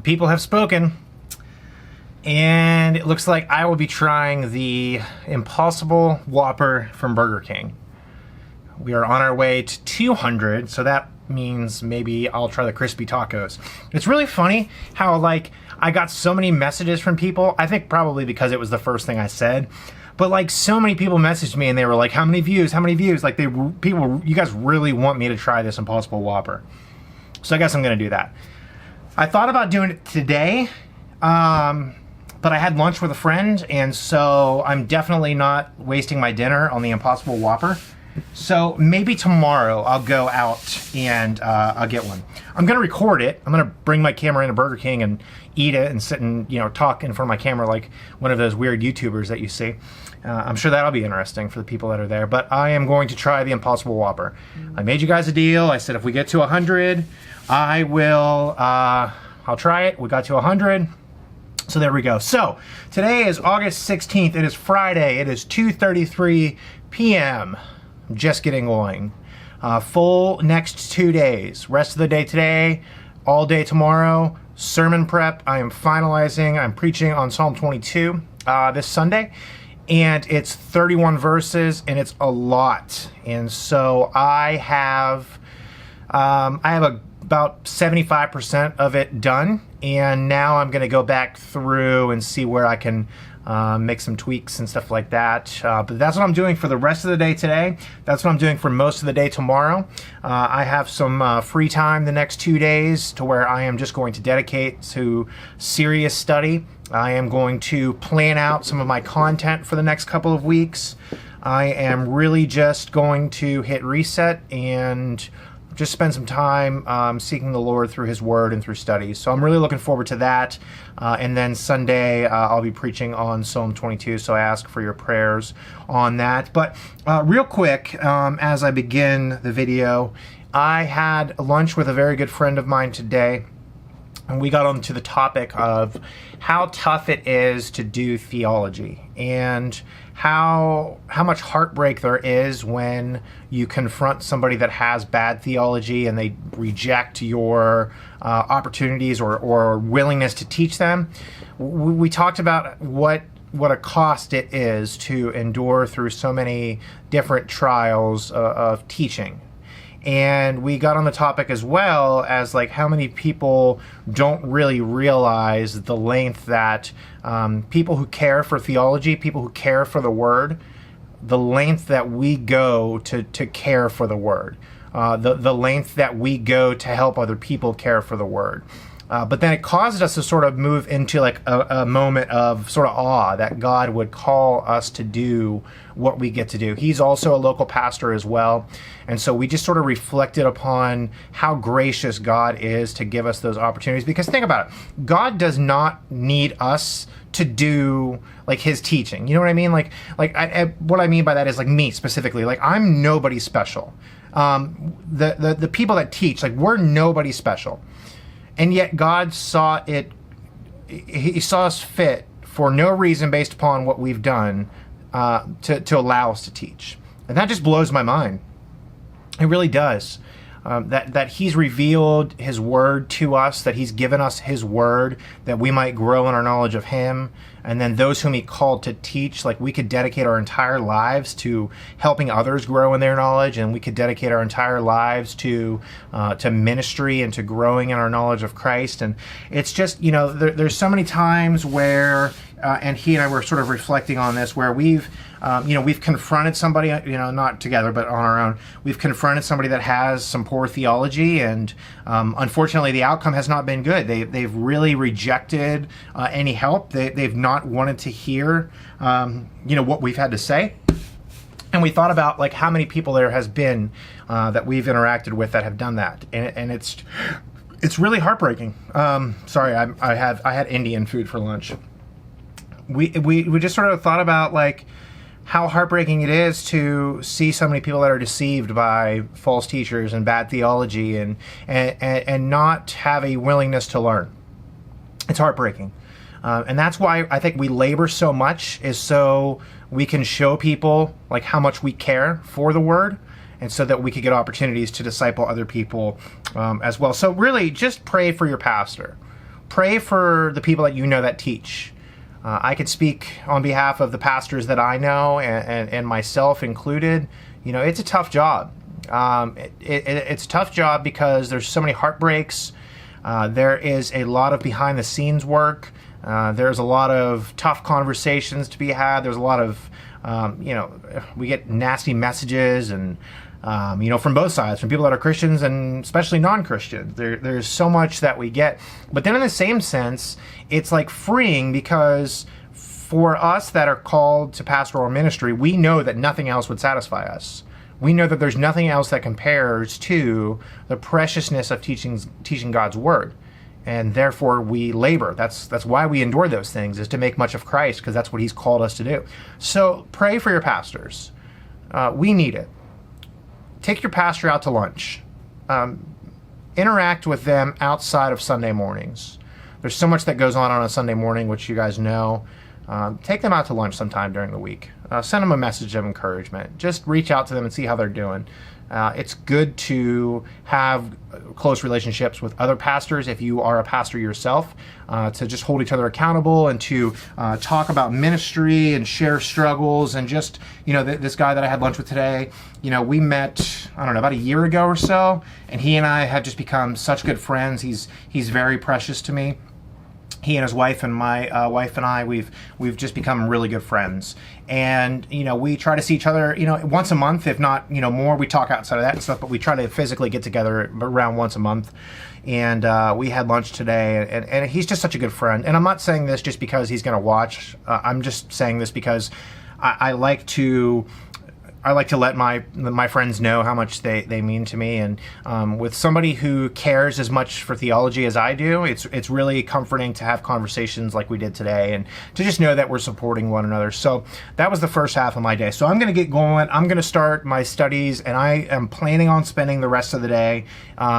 people have spoken, and it looks like I will be trying the Impossible Whopper from Burger King. We are on our way to 200, so that means maybe I'll try the crispy tacos. It's really funny how, like, I got so many messages from people. I think probably because it was the first thing I said, but like so many people messaged me and they were like, how many views, like you guys really want me to try this Impossible Whopper. So I guess I'm gonna do that. I thought about doing it today, but I had lunch with a friend, and so I'm definitely not wasting my dinner on the Impossible Whopper. So maybe tomorrow I'll go out and I'll get one. I'm gonna record it. I'm gonna bring my camera into Burger King and eat it and sit and talk in front of my camera like one of those weird YouTubers that you see. I'm sure that'll be interesting for the people that are there. But I am going to try the Impossible Whopper. I made you guys a deal. I said if we get to 100, I will. I'll try it. We got to 100. So there we go. So today is August 16th. It is Friday. It is 2:33 p.m. I'm just getting going. Full next 2 days. Rest of the day today, all day tomorrow. Sermon prep. I am finalizing. I'm preaching on Psalm 22 this Sunday, and it's 31 verses, and it's a lot. And so I have about 75% of it done, and now I'm going to go back through and see where I can make some tweaks and stuff like that. But that's what I'm doing for the rest of the day today. That's what I'm doing for most of the day tomorrow. I have some free time the next 2 days to where I am just going to dedicate to serious study. I am going to plan out some of my content for the next couple of weeks. I am really just going to hit reset and just spend some time seeking the Lord through His Word and through studies. So I'm really looking forward to that. And then Sunday, I'll be preaching on Psalm 22, so I ask for your prayers on that. But real quick, as I begin the video, I had lunch with a very good friend of mine today, and we got onto the topic of how tough it is to do theology and how much heartbreak there is when you confront somebody that has bad theology and they reject your opportunities or willingness to teach them. We talked about what a cost it is to endure through so many different trials of teaching. And we got on the topic as well as like how many people don't really realize the length that people who care for theology, people who care for the Word, the length that we go to care for the Word, the length that we go to help other people care for the Word. But then it caused us to sort of move into like a moment of sort of awe that God would call us to do what we get to do. He's also a local pastor as well. And so we just sort of reflected upon how gracious God is to give us those opportunities. Because think about it, God does not need us to do like His teaching. You know what I mean? What I mean by that is like me specifically. Like I'm nobody special. The people that teach, like we're nobody special. And yet God saw it, He saw us fit for no reason based upon what we've done to allow us to teach. And that just blows my mind. It really does. That He's revealed His Word to us, that He's given us His Word, that we might grow in our knowledge of Him. And then those whom He called to teach, like we could dedicate our entire lives to helping others grow in their knowledge, and we could dedicate our entire lives to ministry and to growing in our knowledge of Christ. And it's just, there's so many times where, and he and I were sort of reflecting on this, where we've confronted somebody, not together, but on our own. We've confronted somebody that has some poor theology, and unfortunately, the outcome has not been good. They've really rejected any help. They've not wanted to hear, what we've had to say. And we thought about like how many people there has been that we've interacted with that have done that, and it's really heartbreaking. Sorry, I had Indian food for lunch. We just sort of thought about like how heartbreaking it is to see so many people that are deceived by false teachers and bad theology and not have a willingness to learn. It's heartbreaking. And that's why I think we labor so much, is so we can show people like how much we care for the Word, and so that we could get opportunities to disciple other people as well. So really just pray for your pastor. pray for the people that you know that teach. I could speak on behalf of the pastors that I know and myself included. You know, it's a tough job. It's a tough job because there's so many heartbreaks. There is a lot of behind the scenes work. There's a lot of tough conversations to be had. There's a lot of, we get nasty messages and, from both sides, from people that are Christians and especially non-Christians. There's so much that we get. But then in the same sense, it's like freeing, because for us that are called to pastoral ministry, we know that nothing else would satisfy us. We know that there's nothing else that compares to the preciousness of teaching God's word. And therefore we labor. That's why we endure those things, is to make much of Christ, because that's what he's called us to do. So pray for your pastors. We need it. Take your pastor out to lunch. Interact with them outside of Sunday mornings. There's so much that goes on a Sunday morning, which you guys know. Take them out to lunch sometime during the week. Send them a message of encouragement. Just reach out to them and see how they're doing. It's good to have close relationships with other pastors if you are a pastor yourself, to just hold each other accountable and to talk about ministry and share struggles. And just, this guy that I had lunch with today, we met, about a year ago or so, and he and I have just become such good friends. He's very precious to me. He and his wife and my wife and I, we've just become really good friends. And, we try to see each other, once a month, if not, more. We talk outside of that and stuff, but we try to physically get together around once a month. And we had lunch today, and he's just such a good friend. And I'm not saying this just because he's going to watch. I'm just saying this because I like to let my friends know how much they mean to me. And with somebody who cares as much for theology as I do, it's really comforting to have conversations like we did today, and to just know that we're supporting one another. So that was the first half of my day. So I'm going to get going. I'm going to start my studies, and I am planning on spending the rest of the day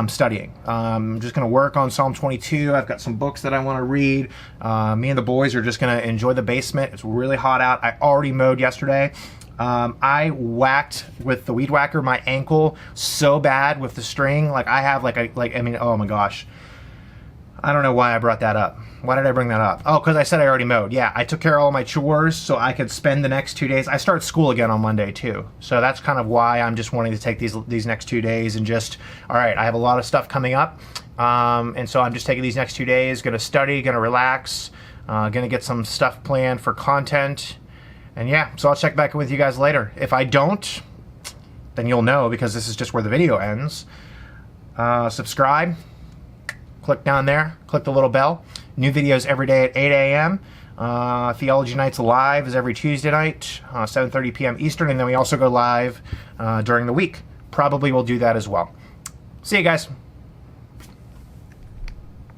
studying. I'm just going to work on Psalm 22. I've got some books that I want to read. Me and the boys are just going to enjoy the basement. It's really hot out. I already mowed yesterday. I whacked with the weed whacker my ankle so bad with the string. Like I have oh my gosh. I don't know why I brought that up. Why did I bring that up? Oh, because I said I already mowed. Yeah, I took care of all my chores so I could spend the next 2 days. I start school again on Monday too. So that's kind of why I'm just wanting to take these next 2 days and just, all right, I have a lot of stuff coming up. And so I'm just taking these next 2 days, going to study, going to relax, going to get some stuff planned for content. And yeah, so I'll check back in with you guys later. If I don't, then you'll know, because this is just where the video ends. Subscribe. Click down there. Click the little bell. New videos every day at 8 a.m. Theology Nights live is every Tuesday night, 7:30 p.m. Eastern. And then we also go live during the week. Probably will do that as well. See you guys.